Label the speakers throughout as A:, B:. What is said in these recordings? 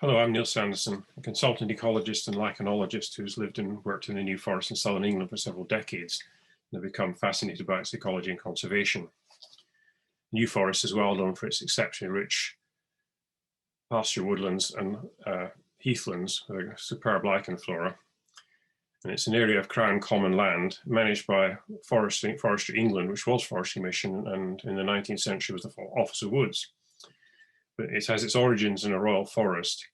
A: Hello, I'm Neil Sanderson, a consultant ecologist and lichenologist who's lived and worked in the New Forest in southern England for several decades and have become fascinated by its ecology and conservation. New Forest is well known for its exceptionally rich pasture woodlands and heathlands with a superb lichen flora. And it's an area of Crown Common land managed by Forestry England, which was Forestry Mission, and in the 19th century was the Office of Woods. But it has its origins in a royal forest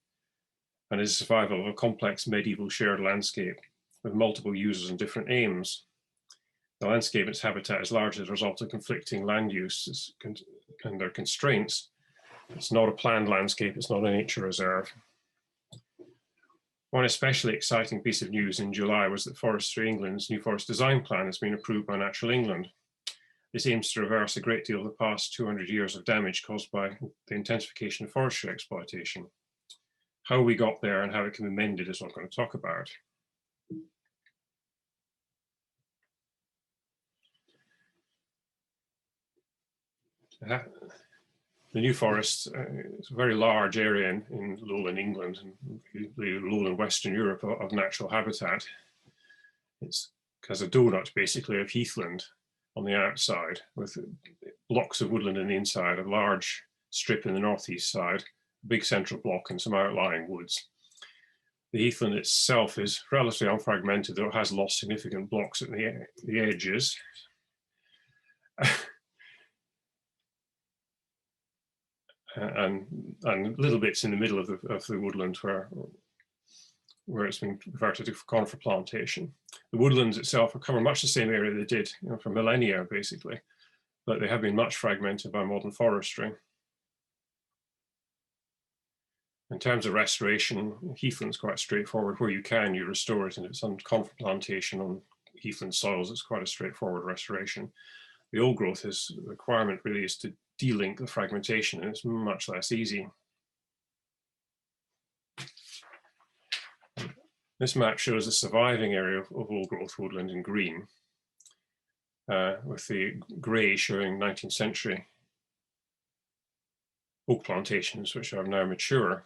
A: and is a survival of a complex medieval shared landscape with multiple users and different aims. The landscape and its habitat is largely the result of conflicting land uses and their constraints. It's not a planned landscape, it's not a nature reserve. One especially exciting piece of news in July was that Forestry England's New Forest Design Plan has been approved by Natural England. This aims to reverse a great deal of the past 200 years of damage caused by the intensification of forestry exploitation. How we got there and how it can be mended is what I'm going to talk about. The New Forest is a very large area in lowland England and the lowland Western Europe of natural habitat. It has a donut basically of heathland on the outside with blocks of woodland on the inside, a large strip in the northeast side, a big central block and some outlying woods. The heathland itself is relatively unfragmented, though it has lost significant blocks at the edges. and little bits in the middle of the woodland where it's been converted to conifer plantation. The woodlands itself cover much the same area they did for millennia, basically, but they have been much fragmented by modern forestry. In terms of restoration, heathland's quite straightforward. Where you can, you restore it, and if it's on conifer plantation on heathland soils, it's quite a straightforward restoration. The old growth the requirement really is to de-link the fragmentation, and it's much less easy. This map shows the surviving area of old growth woodland in green, with the grey showing 19th century oak plantations, which are now mature.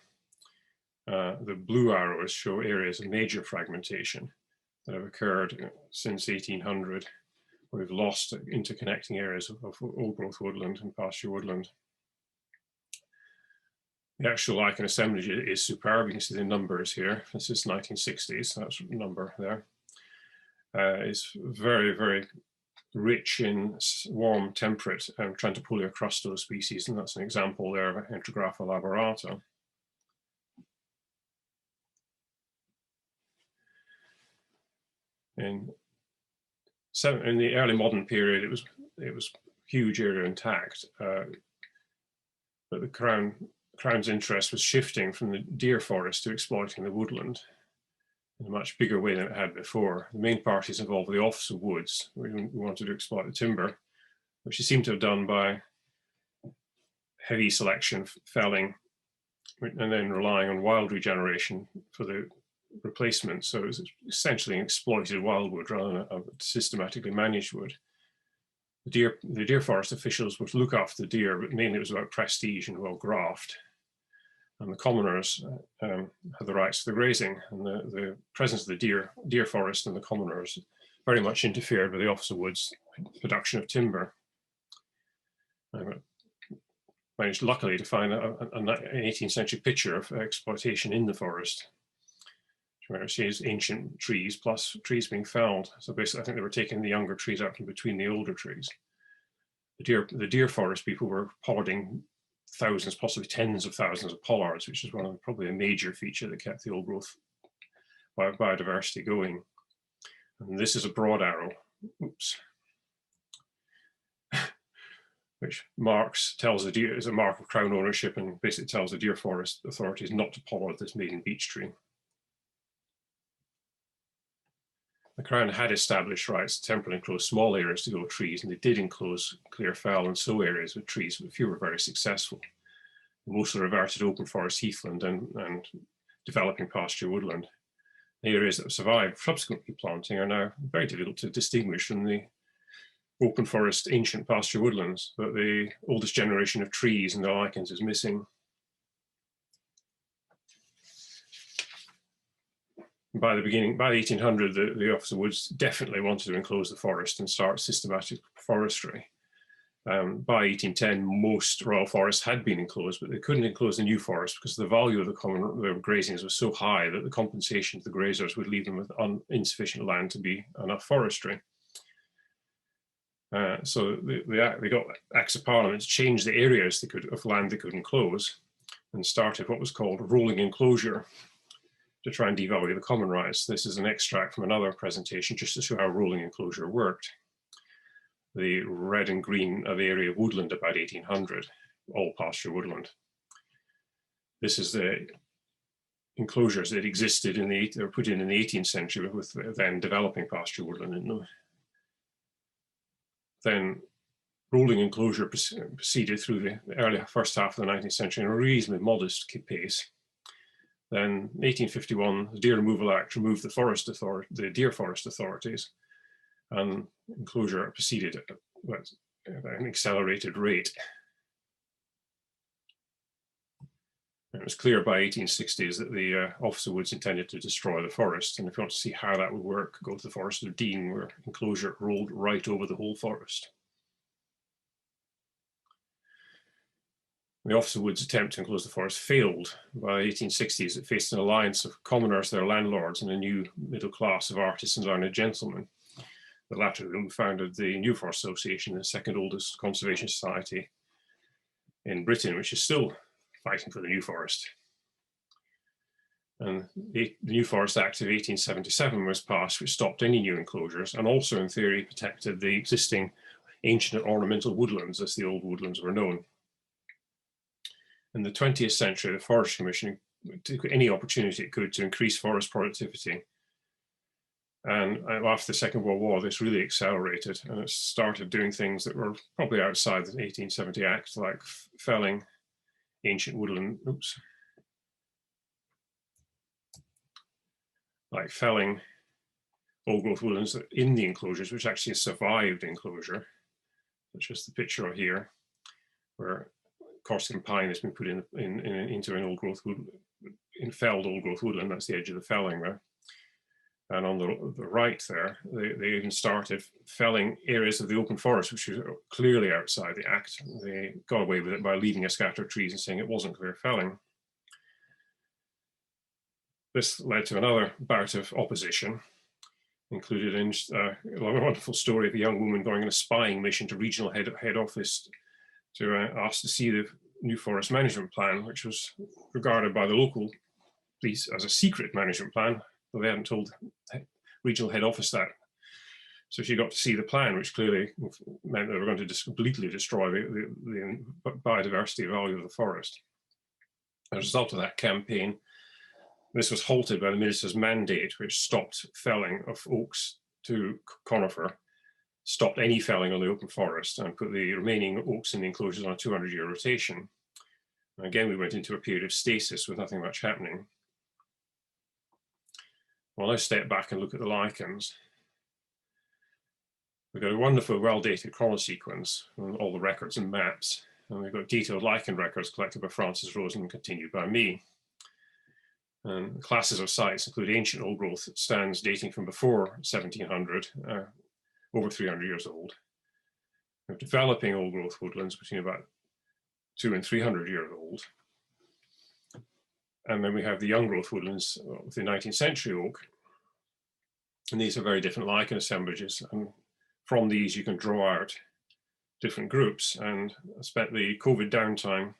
A: The blue arrows show areas of major fragmentation that have occurred since 1800, where we've lost interconnecting areas of old growth woodland and pasture woodland. The actual lichen assemblage is superb. You can see the numbers here. This is 1960s, that's a number there. It's very, very rich in warm, temperate Trentapolia species, and that's an example there of Enterographa laborata. In the early modern period, it was huge area intact, but the Crown's interest was shifting from the deer forest to exploiting the woodland in a much bigger way than it had before. The main parties involved the Office of Woods. We wanted to exploit the timber, which they seem to have done by heavy selection, felling, and then relying on wild regeneration for the replacement. So it was essentially an exploited wildwood rather than a systematically managed wood. The deer forest officials were to look after the deer, but mainly it was about prestige and well graft. And the commoners had the rights to the grazing, and the presence of the deer forest and the commoners very much interfered with the Office of Woods' production of timber. I managed luckily to find an 18th century picture of exploitation in the forest, where it shows ancient trees plus trees being felled. So basically, I think they were taking the younger trees out from between the older trees. The deer forest people were pollarding thousands, possibly tens of thousands of pollards, which is probably a major feature that kept the old growth biodiversity going. And this is a broad arrow, oops, which tells the deer, is a mark of Crown ownership, and basically tells the deer forest authorities not to pollard this maiden beech tree. The Crown had established rights to temporarily enclose small areas to grow trees, and they did enclose clear fell and sow areas with trees, but few were very successful. Mostly reverted open forest heathland and developing pasture woodland. The areas that have survived subsequently planting are now very difficult to distinguish from the open forest ancient pasture woodlands, but the oldest generation of trees and the lichens is missing. By the 1800, the Office of Woods definitely wanted to enclose the forest and start systematic forestry. By 1810, most royal forests had been enclosed, but they couldn't enclose the new forest because the value of the common grazings was so high that the compensation to the grazers would leave them with insufficient land to be enough forestry. So they got Acts of Parliament to change the areas of land they could enclose, and started what was called rolling enclosure to try and devalue the common rights. This is an extract from another presentation just to show how rolling enclosure worked. The red and green are the area of woodland about 1800, all pasture woodland. This is the enclosures that existed they were put in the 18th century with then developing pasture woodland in them. Then rolling enclosure proceeded through the early first half of the 19th century in a reasonably modest pace. Then 1851, the Deer Removal Act removed the deer forest authorities, and enclosure proceeded at an accelerated rate. And it was clear by 1860s that the Office of Woods intended to destroy the forest, and if you want to see how that would work, go to the Forest of Dean, where enclosure rolled right over the whole forest. The Office of Woods' attempt to enclose the forest failed. By the 1860s, it faced an alliance of commoners, their landlords, and a new middle class of artists and learned gentlemen. The latter of whom founded the New Forest Association, the second oldest conservation society in Britain, which is still fighting for the New Forest. And the New Forest Act of 1877 was passed, which stopped any new enclosures and also, in theory, protected the existing ancient and ornamental woodlands, as the old woodlands were known. In the 20th century, the Forest Commission took any opportunity it could to increase forest productivity. And after the Second World War, this really accelerated, and it started doing things that were probably outside the 1870 Act, like felling ancient woodland, like felling old growth woodlands in the enclosures, which actually survived enclosure, such as the picture here, where Corsican pine has been put into an old growth wood, in felled old growth woodland. That's the edge of the felling there. And on the right there, they even started felling areas of the open forest, which was clearly outside the Act. They got away with it by leaving a scattered trees and saying it wasn't clear felling. This led to another bout of opposition, included in a wonderful story of a young woman going on a spying mission to regional head office to ask to see the New Forest Management Plan, which was regarded by the local police as a secret management plan, though they hadn't told regional head office that. So she got to see the plan, which clearly meant they were going to completely destroy the biodiversity value of the forest. As a result of that campaign, this was halted by the minister's mandate, which stopped felling of oaks to conifer, stopped any felling on the open forest, and put the remaining oaks in the enclosures on a 200-year rotation. And again, we went into a period of stasis with nothing much happening. Well, let's step back and look at the lichens. We've got a wonderful, well-dated chronosequence and all the records and maps, and we've got detailed lichen records collected by Francis Rosen and continued by me. And classes of sites include ancient old growth stands dating from before 1700, over 300 years old. We have developing old growth woodlands between about 200 and 300 years old. And then we have the young growth woodlands with the 19th century oak. And these are very different lichen assemblages. And from these, you can draw out different groups. And I spent the COVID downtime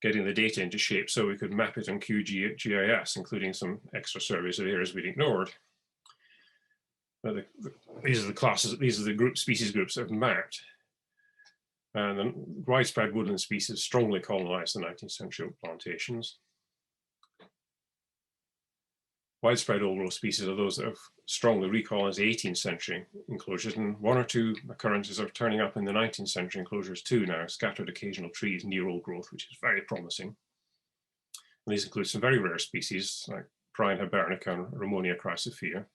A: getting the data into shape so we could map it on QGIS, including some extra surveys of areas we'd ignored. These are the classes, these are the species groups that have mapped. And the widespread woodland species strongly colonized the 19th century oak plantations. Widespread old growth species are those that have strongly recolonized the 18th century enclosures, and one or two occurrences are turning up in the 19th century enclosures too now, scattered occasional trees near old growth, which is very promising. And these include some very rare species like Prion hibernica and Ramonia chrysophea.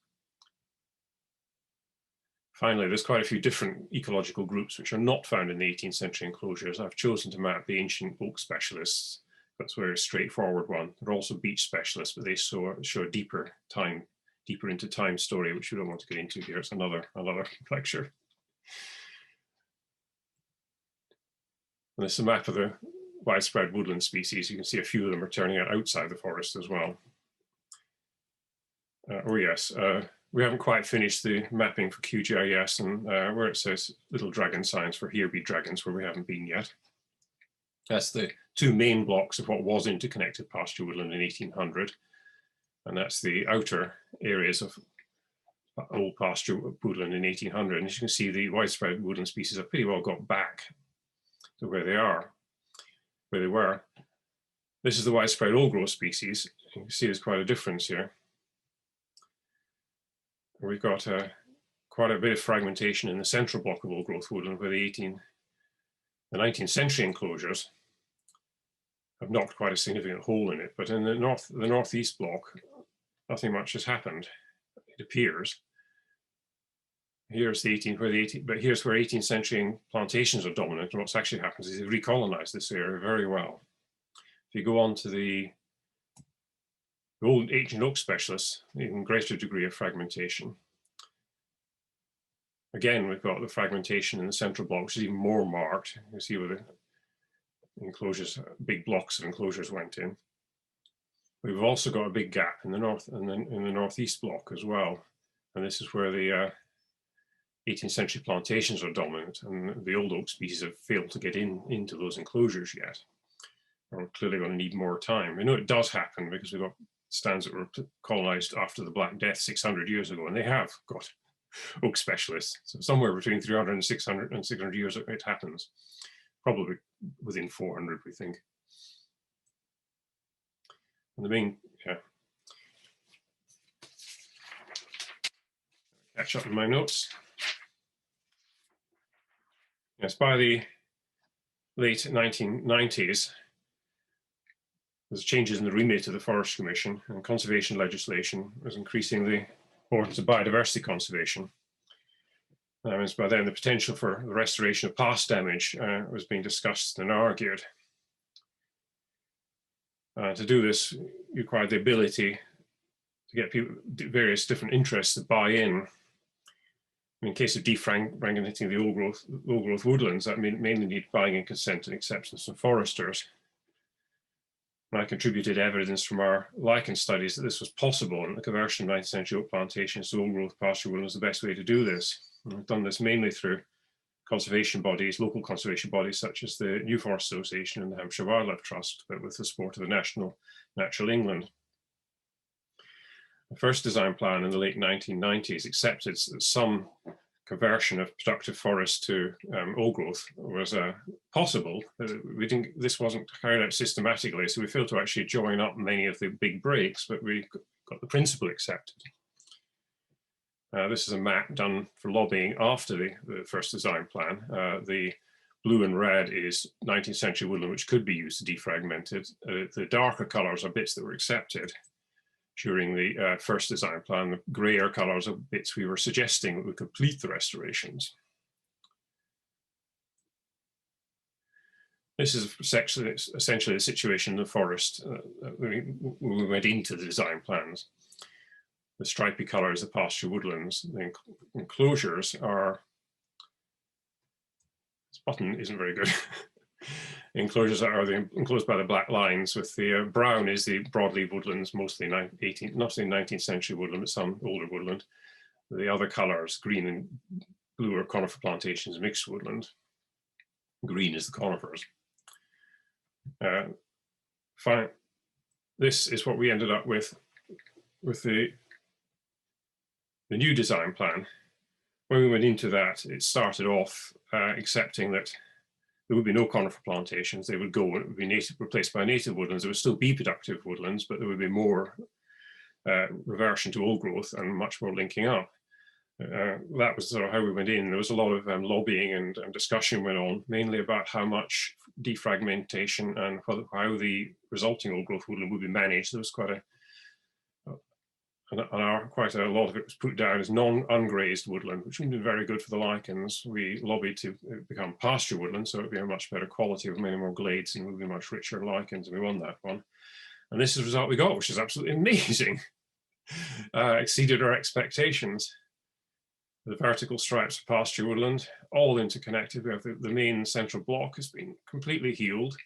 A: Finally, there's quite a few different ecological groups which are not found in the 18th century enclosures. I've chosen to map the ancient oak specialists That's a very straightforward one. They're also beach specialists, but they show a deeper into time story, which we don't want to get into here. It's another lecture. And this is a map of the widespread woodland species. You can see a few of them are turning out outside the forest as well. We haven't quite finished the mapping for QGIS, and where it says little dragon signs for here be dragons, where we haven't been yet. That's the two main blocks of what was interconnected pasture woodland in 1800. And that's the outer areas of old pasture woodland in 1800. And as you can see, the widespread woodland species have pretty well got back to where they were. This is the widespread old growth species. You can see there's quite a difference here. We've got quite a bit of fragmentation in the central block of old growth woodland, where the 19th century enclosures have knocked quite a significant hole in it. But in the northeast block, nothing much has happened, it appears. Here's but here's where 18th century plantations are dominant, and what's actually happened is they recolonized this area very well. If you go on to the old ancient oak specialists, even greater degree of fragmentation. Again, we've got the fragmentation in the central block, which is even more marked. You see where the enclosures, big blocks of enclosures went in. We've also got a big gap in the north and then in the northeast block as well. And this is where the 18th century plantations are dominant, and the old oak species have failed to get into those enclosures yet. We're clearly going to need more time. We know it does happen because we've got stands that were colonized after the Black Death 600 years ago, and they have got oak specialists. So somewhere between 300 and 600 years it happens. Probably within 400, we think. And the main, catch up in my notes. Yes, by the late 1990s, there's changes in the remit of the Forest Commission, and conservation legislation was increasingly important to biodiversity conservation. As by then, the potential for the restoration of past damage was being discussed and argued. To do this, you required the ability to get people, various different interests to buy in. In case of defragmenting the old growth woodlands, that mainly need buy-in, consent, and acceptance from foresters. And I contributed evidence from our lichen studies that this was possible, and the conversion of 19th century oak plantations to old growth pasture woodland was the best way to do this. And we've done this mainly through conservation bodies, local conservation bodies such as the New Forest Association and the Hampshire Wildlife Trust, but with the support of the National Natural England. The first design plan in the late 1990s accepted that some conversion of productive forest to old growth was possible. This wasn't carried out systematically, so we failed to actually join up many of the big breaks, but we got the principle accepted. This is a map done for lobbying after the first design plan. The blue and red is 19th century woodland, which could be used to defragment it. The darker colors are bits that were accepted during the first design plan. The grayer colors are bits we were suggesting would complete the restorations. This is essentially the situation in the forest when we went into the design plans. The stripy colors are pasture woodlands. The enclosures are, this button isn't very good. Enclosures are enclosed by the black lines, with the brown is the broadleaf woodlands, mostly not the 19th century woodland, but some older woodland. The other colors, green and blue, are conifer plantations, mixed woodland. Green is the conifers. Fine. This is what we ended up with the new design plan. When we went into that, it started off accepting that there would be no conifer plantations. They would go, it would be replaced by native woodlands. There would still be productive woodlands, but there would be more reversion to old growth and much more linking up. That was sort of how we went in. There was a lot of lobbying and discussion went on, mainly about how much defragmentation and how the resulting old growth woodland would be managed. There was quite quite a lot of it was put down as non-ungrazed woodland, which would have been very good for the lichens. We lobbied to become pasture woodland, so it would be a much better quality with many more glades and would be much richer lichens, and we won that one. And this is the result we got, which is absolutely amazing. Exceeded our expectations. The vertical stripes of pasture woodland, all interconnected. We have the main central block has been completely healed.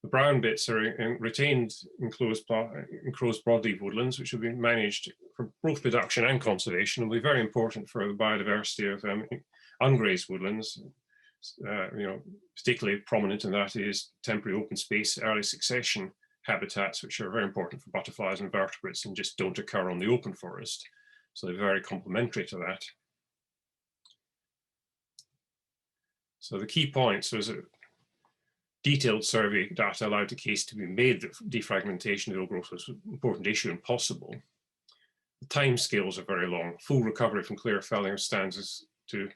A: The brown bits are retained enclosed broadleaf woodlands, which have been managed for both production and conservation, and will be very important for the biodiversity of ungrazed woodlands. Particularly prominent in that is temporary open space, early succession habitats, which are very important for butterflies and vertebrates and just don't occur on the open forest. So they're very complementary to that. So the key points was that detailed survey data allowed the case to be made that defragmentation of the old growth was an important issue and possible. The time scales are very long. Full recovery from clear felling stands to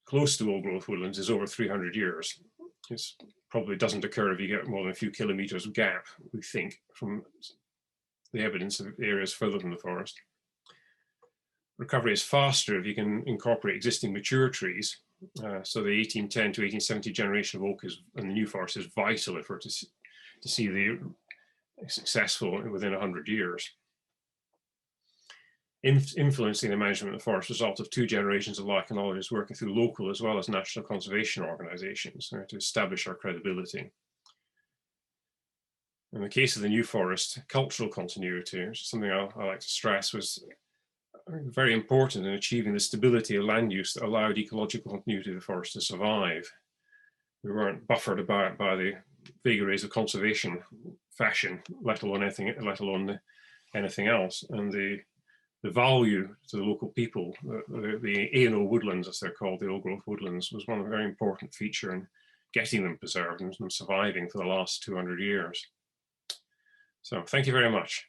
A: close to old growth woodlands is over 300 years. It probably doesn't occur if you get more than a few kilometers of gap, we think, from the evidence of areas further from the forest. Recovery is faster if you can incorporate existing mature trees. So the 1810 to 1870 generation of oak and the new forest is vital if we're to see the successful within 100 years. Influencing the management of the forest result of 2 generations of lichenologists working through local as well as national conservation organizations to establish our credibility. In the case of the new forest, cultural continuity, which is something I like to stress, was very important in achieving the stability of land use that allowed ecological continuity of the forest to survive. We weren't buffered about by the vagaries of conservation fashion, let alone anything else. And the value to the local people, the A&O woodlands, as they're called, the old growth woodlands, was one very important feature in getting them preserved and them surviving for the last 200 years. So thank you very much.